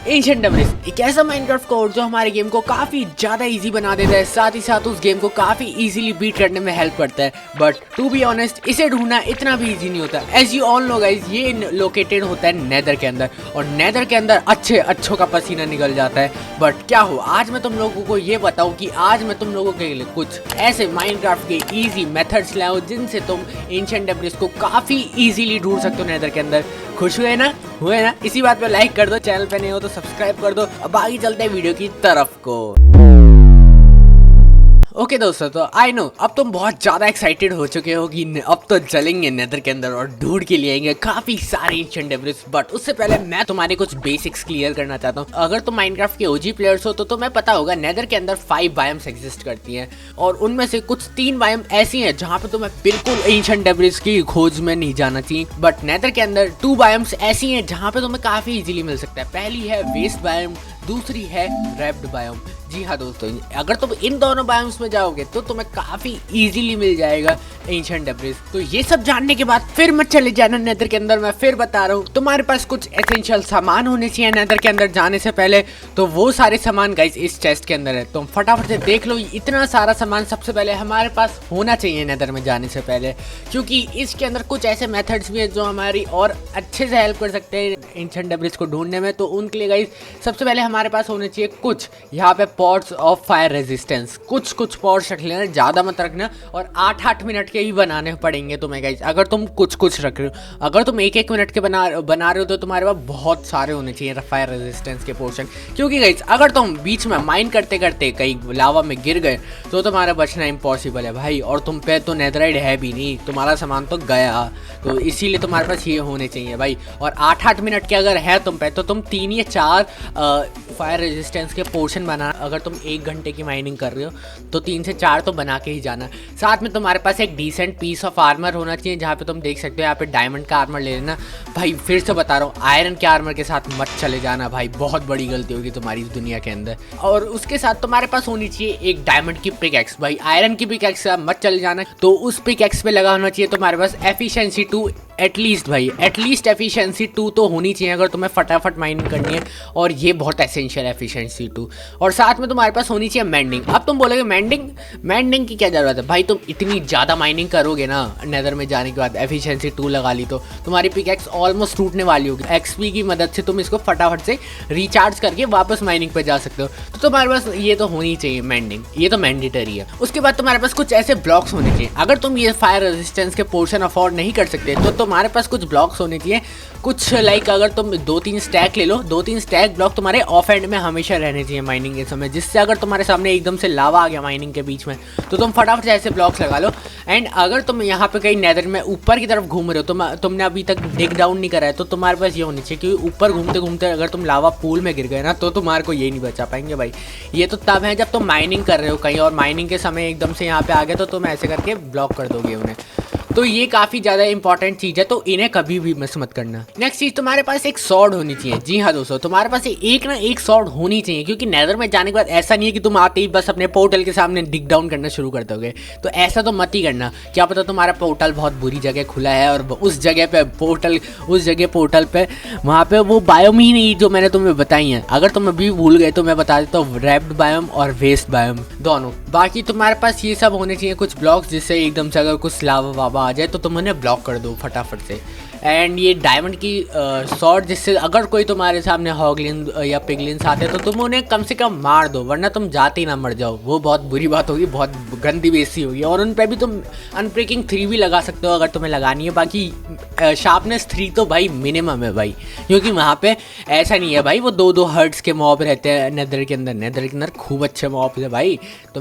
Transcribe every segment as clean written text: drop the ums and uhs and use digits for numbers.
Ancient debris एक ऐसा Minecraft code जो हमारे गेम को काफी ज्यादा इजी बना देता है, साथ ही साथ उस गेम को काफी इजीली बीट करने में हेल्प करता है। बट टू बी ऑनेस्ट इसे ढूंढना इतना भी इजी नहीं होता। As you all know guys, ये लोकेटेड होता है नेदर के अंदर, और नेदर के अंदर अच्छों का पसीना निकल जाता है। बट क्या हो, आज मैं तुम लोगों को ये बताऊं कि आज मैं तुम लोगों के लिए कुछ ऐसे माइनक्राफ्ट के इजी मेथड्स लाऊं जिनसे तुम एंशिएंट डेब्रिस को काफी इजीली ढूंढ सकते हो नेदर के अंदर। खुश हुए ना? इसी बात पे लाइक कर दो, चैनल पे नहीं हो तो सब्सक्राइब कर दो। अब आगे चलते हैं वीडियो की तरफ को। ओके दोस्तों, तो आई नो अब तुम बहुत ज़्यादा एक्साइटेड हो चुके हो कि अब तो चलेंगे नेदर के अंदर और ढूंढ के लिए आएंगे काफ़ी सारे एंशिएंट डेब्रिस। बट उससे पहले मैं तुम्हारे कुछ बेसिक्स क्लियर करना चाहता हूँ। अगर तुम माइनक्राफ्ट के ओजी प्लेयर्स हो तो तुम्हें पता होगा नेदर के अंदर 5 बायोम्स एग्जिस्ट करती हैं, और उनमें से कुछ 3 बायोम ऐसी हैं जहाँ पे तुम्हें बिल्कुल एंशिएंट डेब्रिस की खोज में नहीं जाना चाहिए। बट नेदर के अंदर 2 बायोम्स ऐसी हैं जहाँ पे तुम्हें काफ़ी इजीली मिल सकता है। पहली है वेस्ट बायोम, दूसरी है रैप्ड बायोम। जी हाँ दोस्तों, अगर तुम इन दोनों बायोम्स में जाओगे तो तुम्हें काफी इजीली मिल जाएगा एंशिएंट डेब्रिस। तो ये सब जानने के बाद फिर मत चले जाना नेदर के अंदर। मैं फिर बता रहा हूँ, तुम्हारे पास कुछ एसेंशियल सामान होने चाहिए नेदर के अंदर जाने से पहले। तो वो सारे सामान गाइस इस चेस्ट के अंदर है, तुम फटाफट से देख लो। इतना सारा सामान सबसे पहले हमारे पास होना चाहिए नेदर में जाने से पहले, क्योंकि इसके अंदर कुछ ऐसे मेथड्स भी हैं जो हमारी और अच्छे से हेल्प कर सकते हैं एंशिएंट डेब्रिस को ढूंढने में। तो उनके लिए गाइस सबसे पहले हमारे पास होने चाहिए कुछ यहाँ पे पॉट्स ऑफ फायर रेजिस्टेंस। कुछ पॉट्स रख लेना, ज़्यादा मत रखना, और 8-8 मिनट के ही बनाने पड़ेंगे तुम्हें गाइस। अगर तुम कुछ रख रहे हो, अगर तुम 1-1 मिनट के बना रहे हो तो तुम्हारे पास बहुत सारे होने चाहिए फायर रेजिस्टेंस के पोर्शन। क्योंकि गाइस अगर तुम बीच में माइन करते करते कहीं लावा में गिर गए तो तुम्हारा बचना इम्पॉसिबल है भाई, और तुम पे तो नेदराइट है भी नहीं, तुम्हारा सामान तो गया। तो इसीलिए तुम्हारे पास ये होने चाहिए भाई। और 8-8 मिनट के अगर है तुम पे तो तुम 3 या 4 फायर रेजिस्टेंस के पोर्शन बना। अगर तुम 1 घंटे की माइनिंग कर रहे हो तो 3 से 4 तो बना के ही जाना। साथ में तुम्हारे पास एक डिसेंट पीस ऑफ आर्मर होना चाहिए, जहाँ पे तुम देख सकते हो यहाँ पे डायमंड का आर्मर ले लेना भाई। फिर से बता रहा हूँ, आयरन के आर्मर के साथ मत चले जाना भाई, बहुत बड़ी गलती होगी तुम्हारी इस दुनिया के अंदर। और उसके साथ तुम्हारे पास होनी चाहिए एक डायमंड की पिकैक्स भाई। आयरन की पिकैक्स से मत चले जाना, तो उस पिकैक्स पे लगा होना चाहिए तुम्हारे पास एफिशिएंसी 2 एटलीस्ट भाई, एटलीस्ट एफिशिएंसी 2 तो होनी चाहिए अगर तुम्हें फटाफट माइनिंग करनी है, और ये बहुत एसेंशियल है एफिशिएंसी 2। और साथ में तुम्हारे पास होनी चाहिए मेंडिंग। अब तुम बोलोगे मेंडिंग की क्या ज़रूरत है भाई? तुम इतनी ज़्यादा माइनिंग करोगे ना नेदर में जाने के बाद, एफिशिएंसी 2 लगा ली तो तुम्हारी पिकैक्स ऑलमोस्ट टूटने वाली होगी। एक्सपी की मदद से तुम इसको फटाफट से रिचार्ज करके वापस माइनिंग पर जा सकते हो। तो तुम्हारे पास ये तो होनी चाहिए मेंडिंग, ये तो मैंडेटरी है। उसके बाद तुम्हारे पास कुछ ऐसे ब्लॉक्स होने चाहिए। अगर तुम ये फायर रेजिस्टेंस के पोर्शन अफोर्ड नहीं कर सकते तो तुम्हारे पास कुछ ब्लॉक्स होने चाहिए। कुछ लाइक अगर तुम 2-3 स्टैक ले लो, 2-3 स्टैक ब्लॉक तुम्हारे ऑफ एंड में हमेशा रहने चाहिए माइनिंग के समय, जिससे अगर तुम्हारे सामने एकदम से लावा आ गया माइनिंग के बीच में तो तुम फटाफट से ऐसे ब्लॉक्स लगा लो। एंड अगर तुम यहाँ पे कहीं नेदर में ऊपर की तरफ घूम रहे हो, तुमने अभी तक डिग डाउन नहीं करा है, तो तुम्हारे पास ये होनी चाहिए, क्योंकि ऊपर घूमते घूमते अगर तुम लावा पूल में गिर गए ना तो तुम्हारे को ये नहीं बचा पाएंगे भाई। ये तो तब है जब तुम माइनिंग कर रहे हो कहीं, और माइनिंग के समय एकदम से यहाँ पे आ गए तो तुम ऐसे करके ब्लॉक कर दोगे उन्हें। तो ये काफ़ी ज़्यादा इंपॉर्टेंट चीज़ है, तो इन्हें कभी भी मिस मत करना। नेक्स्ट चीज़, तुम्हारे पास एक सॉर्ड होनी चाहिए। जी हाँ दोस्तों, तुम्हारे पास एक ना एक सॉर्ड होनी चाहिए, क्योंकि नेदर में जाने के बाद ऐसा नहीं है कि तुम आते ही बस अपने पोर्टल के सामने डिग डाउन करना शुरू कर दोगे। तो ऐसा तो मत ही करना। क्या पता तुम्हारा पोर्टल बहुत बुरी जगह खुला है, और उस जगह पे पोर्टल पे वहाँ पे वो बायोम ही नहीं जो मैंने तुम्हें बताई हैं। अगर तुम अभी भूल गए तो मैं बता देता हूँ, रैप्ड बायोम और वेस्ट बायोम दोनों। बाकी तुम्हारे पास ये सब होने चाहिए कुछ ब्लॉक्स, जिससे एकदम से अगर कुछ लावा वावा आ जाए तो तुम उन्हें ब्लॉक कर दो फटाफट से। एंड ये डायमंड की शॉर्ट, जिससे अगर कोई तुम्हारे सामने हॉगलिन या पिगलिन्स आते तो तुम उन्हें कम से कम मार दो, वरना तुम जाते ही ना मर जाओ। वो बहुत बुरी बात होगी, बहुत गंदी बेइज्जती होगी। और उन पर भी तुम अनब्रेकिंग 3 भी लगा सकते हो अगर तुम्हें लगानी है। बाकी शार्पनेस 3 तो भाई मिनिमम है भाई, क्योंकि वहाँ पे ऐसा नहीं है भाई वो 2-2 हर्ट्स के मॉब रहते हैं नेदर के अंदर खूब अच्छे मॉब है भाई। तो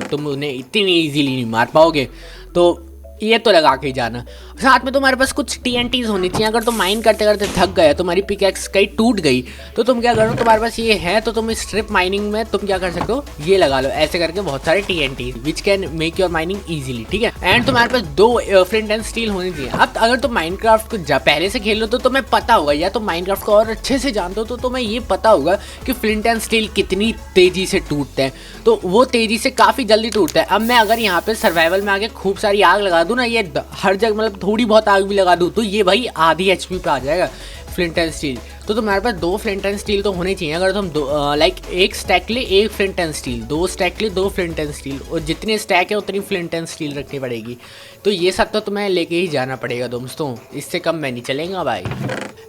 तुम उन्हें इतनी ईजीली नहीं मार पाओगे, तो ये तो लगा के ही जाना। साथ में तुम्हारे पास कुछ TNTs होनी चाहिए। अगर तुम माइन करते करते थक गए, तुम्हारी पिकैक्स कहीं टूट गई, तो तुम क्या करो, तुम्हारे पास ये है तो तुम इस स्ट्रिप माइनिंग में तुम क्या कर सकते हो, ये लगा लो ऐसे करके बहुत सारे TNTs which can make your mining easily, ठीक है। एंड तुम्हारे पास 2 फ्लिंट एंड स्टील होनी चाहिए। अब अगर तुम माइनक्राफ्ट को पहले से खेल लो तो तुम्हें पता होगा, या तुम माइनक्राफ्ट को और अच्छे से जानते हो तो तुम्हें ये पता होगा कि फ्लिंट एंड स्टील कितनी तेजी से टूटते हैं। तो वो तेजी से काफ़ी जल्दी टूटता है। अब मैं अगर यहाँ पे सर्वाइवल में आके खूब सारी आग लगा दूँ ना, ये हर जगह मतलब थोड़ी बहुत आग भी लगा दूँ तो ये भाई आधी HP पे आ जाएगा। फ्लिंट एंड स्टील, तो तुम्हारे पास 2 फ्लिंट एंड स्टील तो होने चाहिए। अगर तुम लाइक एक स्टैक ले 1 फ्लिंट एंड स्टील, 2 स्टैक ले 2 फ्लिंट एंड स्टील, और जितने स्टैक है उतनी फ्लिंट एंड स्टील रखनी पड़ेगी। तो ये सब तो तुम्हें लेके ही जाना पड़ेगा दोस्तों, इससे कम मैं नहीं चलेगा भाई।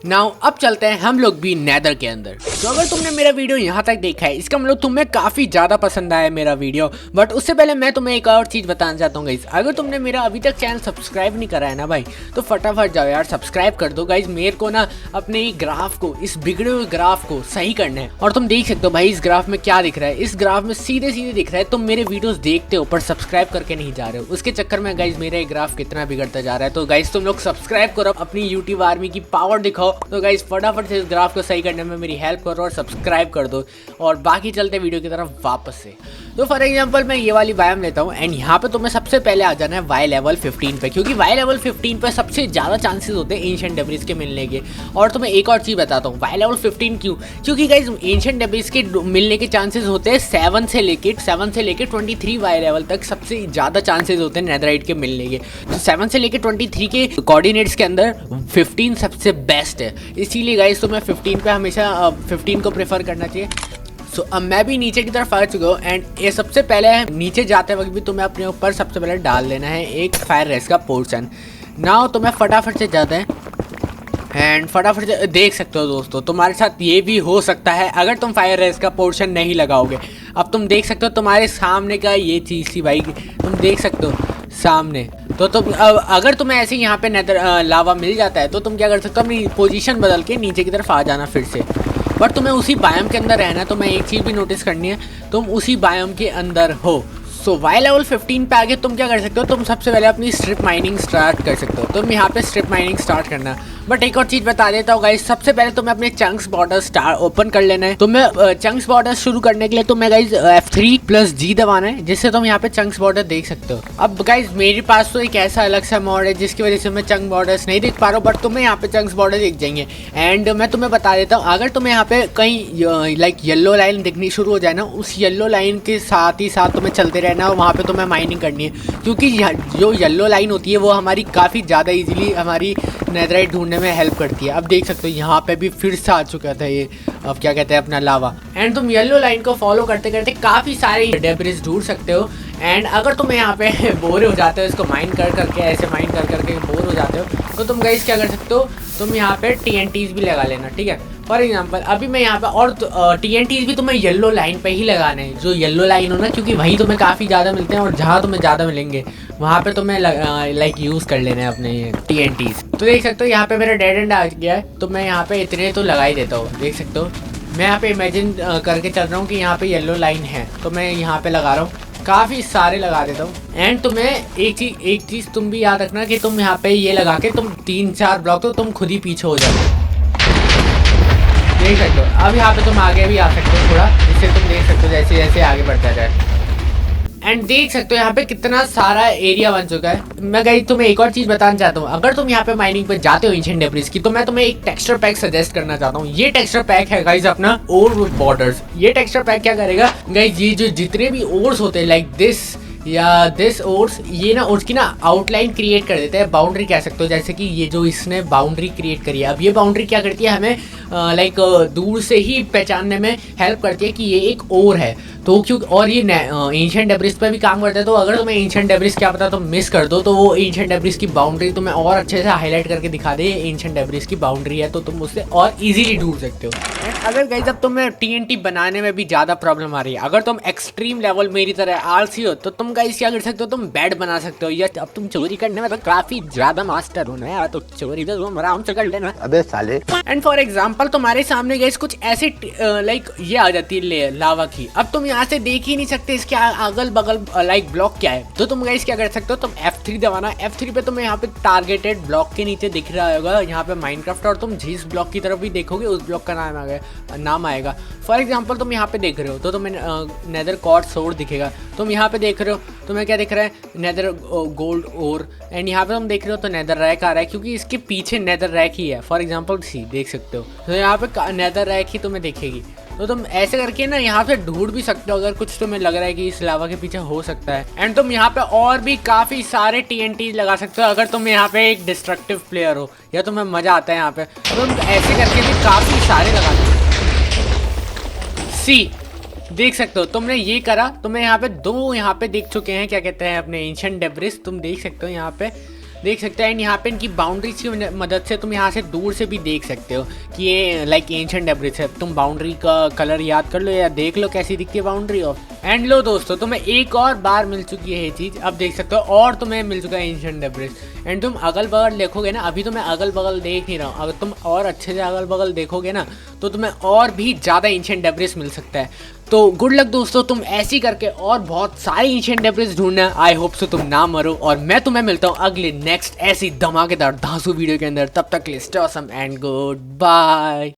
नाउ अब चलते हैं हम लोग भी नेदर के अंदर। तो अगर तुमने मेरा वीडियो यहाँ तक देखा है, इसका मतलब तुम्हें काफ़ी ज़्यादा पसंद आया मेरा वीडियो। बट उससे पहले मैं तुम्हें एक और चीज़ बताना चाहता हूँ गाइस, अगर तुमने मेरा अभी तक चैनल सब्सक्राइब नहीं करा है ना भाई, तो फटाफट जाओ यार सब्सक्राइब कर दो गाइस। मेरे को ना अपने ग्राफ को, इस बिगड़े हुए ग्राफ को सही करना है। और तुम देख सकते हो भाई इस ग्राफ में क्या दिख रहा है, इस ग्राफ में सीधे सीधे दिख रहा है तुम मेरे वीडियोस देखते हो पर सब्सक्राइब करके नहीं जा रहे हो। उसके चक्कर में गाइस मेरा ग्राफ कितना बिगड़ता जा रहा है। तो गाइस तुम लोग सब्सक्राइब करो, अपनी यूट्यूब आर्मी की पावर दिखाओ। तो गाइस फटाफट से इस ग्राफ को सही करने में मेरी हेल्प करो और सब्सक्राइब कर दो। और बाकी चलते वीडियो की तरफ वापस से। तो फॉर एग्जांपल मैं ये वाली बायोम लेता हूँ एंड यहाँ पे तुम्हें सबसे पहले आ जाना है वाई लेवल 15 पे, क्योंकि वाई लेवल 15 पे सबसे ज़्यादा चांसेस होते हैं एंशिएंट डेब्रिस के मिलने के। और तुम्हें एक और चीज़ बताता हूँ, वाई लेवल 15 क्यों, क्योंकि गाइस एंशिएंट डेब्रिस के मिलने के चांसेस होते हैं 7 से लेके 23 वाई लेवल तक सबसे ज़्यादा चांसेस होते हैं नेदराइट के मिलने के। तो 7 से लेके 23 के कोऑर्डिनेट्स के अंदर 15 सबसे बेस्ट है। इसीलिए गाइस तुम्हें 15 पे हमेशा 15 को प्रेफर करना चाहिए। सो अब मैं भी नीचे की तरफ आ चुका हूँ एंड ये सबसे पहले नीचे जाते वक्त भी तुम्हें अपने ऊपर सबसे पहले डाल देना है एक फायर रेस का पोर्शन। नाउ तुम्हें फटाफट से जाते हैं एंड फटाफट से देख सकते हो दोस्तों, तुम्हारे साथ ये भी हो सकता है अगर तुम फायर रेस का पोर्शन नहीं लगाओगे। अब तुम देख सकते हो तुम्हारे सामने का ये चीज़ थी भाई, तुम देख सकते हो सामने। तो तुम अगर तुम्हें ऐसे यहाँ पे नेदर लावा मिल जाता है तो तुम क्या कर सकते हो, अपनी पोजीशन बदल के नीचे की तरफ आ जाना फिर से। बट तुम्हें उसी बायोम के अंदर रहना है। तो मैं एक चीज़ भी नोटिस करनी है, तुम उसी बायोम के अंदर हो। सो वाई लेवल 15 पे आगे तुम क्या कर सकते हो, तुम सबसे पहले अपनी स्ट्रिप माइनिंग स्टार्ट कर सकते हो। तुम यहाँ पे स्ट्रिप माइनिंग स्टार्ट करना। बट एक और चीज़ बता देता हूँ गाइस, सबसे पहले तुम्हें अपने चंक्स बॉर्डर ओपन कर लेना है। तुम्हें चंक्स बॉर्डर शुरू करने के लिए तुम्हें गाइस F3+G दबाना है, जिससे तुम यहाँ पे चंक्स बॉर्डर देख सकते हो। अब गाइस मेरे पास तो एक ऐसा अलग सा मॉड है जिसकी वजह से मैं चंक बॉर्डर्स नहीं देख पा रहा हूँ, बट तुम्हें यहाँ पे चंक्स बॉर्डर दिख जाएंगे। एंड मैं तुम्हें बता देता हूँ, अगर तुम्हें यहाँ पे कहीं लाइक येलो लाइन दिखनी शुरू हो जाए ना, उस येलो लाइन के साथ ही साथ तुम्हें चलते रहना है, वहाँ पे तुम्हें माइनिंग करनी है। क्योंकि जो येलो लाइन होती है वो हमारी काफ़ी ज़्यादा ईजिली हमारी नेदराइट ढूंढने में हेल्प करती है। अब देख सकते हो यहाँ पे भी फिर से आ चुका था ये, अब क्या कहते हैं अपना लावा। एंड तुम येलो लाइन को फॉलो करते करते काफ़ी सारे डेब्रिस ढूंढ सकते हो। एंड अगर तुम यहाँ पे बोर हो जाते हो, इसको माइन कर करके ऐसे माइन कर करके बोर हो जाते हो, तो तुम गाइस क्या कर सकते हो, तुम यहाँ पे TNTs भी लगा लेना, ठीक है। फॉर एग्जांपल अभी मैं यहाँ पे, और TNTs भी तुम्हें येलो लाइन पे ही लगाने हैं, जो येलो लाइन हो ना, क्योंकि वहीं तुम्हें काफ़ी ज़्यादा मिलते हैं और जहाँ तुम्हें ज़्यादा मिलेंगे वहाँ पे तुम्हें लाइक यूज़ कर लेना है अपने ये TNTs। तो देख सकते हो यहाँ पे मेरा डेड एंड आ गया है, तो मैं यहाँ पे इतने तो लगा ही देता हूँ। देख सकते हो मैं यहाँ पे इमेजिन करके चल रहा हूँ कि यहाँ पे येलो लाइन है, तो मैं यहाँ पे लगा रहा हूँ, काफ़ी सारे लगा देता हूँ। एंड तुम्हें एक चीज़ तुम भी याद रखना कि तुम यहाँ पे ये लगा के तुम 3-4 ब्लॉक तो तुम खुद ही पीछे हो जाओ। देख सकते हो अब यहाँ पे तुम आगे भी आ सकते हो थोड़ा, जिससे तुम देख सकते हो जैसे जैसे आगे बढ़ता जाए। एंड देख सकते हो यहाँ पे कितना सारा एरिया बन चुका है। मैं गाइस तुम्हें एक और चीज़ बताना चाहता हूँ, अगर तुम यहाँ पे माइनिंग पे जाते हो एंशिएंट डेब्रिस की, तो मैं तुम्हें एक टेक्सचर पैक सजेस्ट करना चाहता हूँ। ये टेक्सचर पैक है गाइस अपना ओर बॉर्डर्स। ये टेक्सचर पैक क्या करेगा गाइस, ये जो जितने भी ओर्स होते हैं लाइक दिस या दिस ओर्स, ये ना ओर्स की ना आउटलाइन क्रिएट कर देते हैं, बाउंड्री कह सकते हो। जैसे कि ये जो इसने बाउंड्री क्रिएट करी है, अब ये बाउंड्री क्या करती है, हमें लाइक दूर से ही पहचानने में हेल्प करती है कि ये एक ओर है। तो क्यों, और ये एंशिएंट डेब्रिस पे भी काम करता है। तो अगर तुम्हें एंशिएंट डेब्रिस क्या पता तुम मिस कर दो, तो वो एंशिएंट डेब्रिस की बाउंड्री तुम्हें और अच्छे से हाईलाइट करके दिखा दे एंशिएंट डेब्रिस की बाउंड्री है, तो तुम उससे और इजीली ढूंढ सकते हो। अगर गाइस अब तुम्हें TNT बनाने में भी ज़्यादा प्रॉब्लम आ रही है, अगर तुम एक्सट्रीम लेवल मेरी तरह आलसी हो, तो तुम गाइस क्या कर सकते हो, तुम बेड बना सकते हो। या अब तुम चोरी करने में तो काफ़ी ज़्यादा मास्टर हो ना यार, तो चोरी तो तुम आराम से कर लेना। अबे साले। एंड फॉर एग्जाम्पल तुम्हारे सामने गाइस कुछ ऐसे लाइक ये आ जाती है लावा की। अब तुम यहाँ से देख ही नहीं सकते इसके अगल बगल लाइक ब्लॉक क्या है। तो तुम गाइस क्या कर सकते हो, तुम F3 दबाना। F3 पे तुम्हें यहाँ पे टारगेटेड ब्लॉक के नीचे दिख रहा होगा यहाँ पे माइनक्राफ्ट, और तुम जिस ब्लॉक की तरफ भी देखोगे उस ब्लॉक का नाम आएगा। फॉर एग्जाम्पल तुम यहाँ पे देख रहे हो तो तुम्हें नेदर कॉर्ड सोर्ड दिखेगा। तुम यहाँ पे देख रहे हो तुम्हें क्या दिख रहा है, नेदर गोल्ड ओर। एंड यहाँ पे तुम देख रहे हो तो नेदर रैक आ रहा है, क्योंकि इसके पीछे नेदर रैक ही है। फॉर एग्जाम्पल सी देख सकते हो, तो यहाँ पे नेदर रैक ही तुम्हें दिखेगी। तो तुम ऐसे करके ना यहाँ पे ढूंढ भी सकते हो अगर कुछ तुम्हें लग रहा है कि इस लावा के पीछे हो सकता है। एंड तुम यहाँ पे और भी काफी सारे TNT लगा सकते हो अगर तुम यहाँ पे एक डिस्ट्रक्टिव प्लेयर हो या तुम्हें मजा आता है यहाँ पे, तो तुम ऐसे करके भी काफी सारे लगा सी देख सकते हो। तुमने ये करा, तुम्हें यहाँ पे दो यहाँ पे दिख चुके हैं, क्या कहते हैं अपने एंशिएंट डेब्रिस, तुम देख सकते हो यहाँ पे देख सकते हैं। एंड यहाँ पे इनकी बाउंड्रीज की मदद से तुम यहाँ से दूर से भी देख सकते हो कि ये लाइक एंशिएंट डेब्रिस है। तुम बाउंड्री का कलर याद कर लो या देख लो कैसी दिखती है बाउंड्री ऑफ। एंड लो दोस्तों, तुम्हें एक और बार मिल चुकी है ये चीज़, अब देख सकते हो, और तुम्हें मिल चुका है एंशिएंट डेब्रिस। एंड तुम अगल बगल देखोगे ना, अभी तो मैं अगल बगल देख नहीं रहा हूँ, अगर तुम और अच्छे से अगल बगल देखोगे ना तो तुम्हें और भी ज़्यादा एंशिएंट डेब्रिस मिल सकता है। तो गुड लक दोस्तों, तुम ऐसी करके और बहुत सारे एंशिएंट डेब्रिस ढूंढना। आई होप सो तुम ना मरो, और मैं तुम्हें मिलता हूँ अगले नेक्स्ट ऐसी धमाकेदार धांसू वीडियो के अंदर। तब तक के लिए stay awesome and good bye.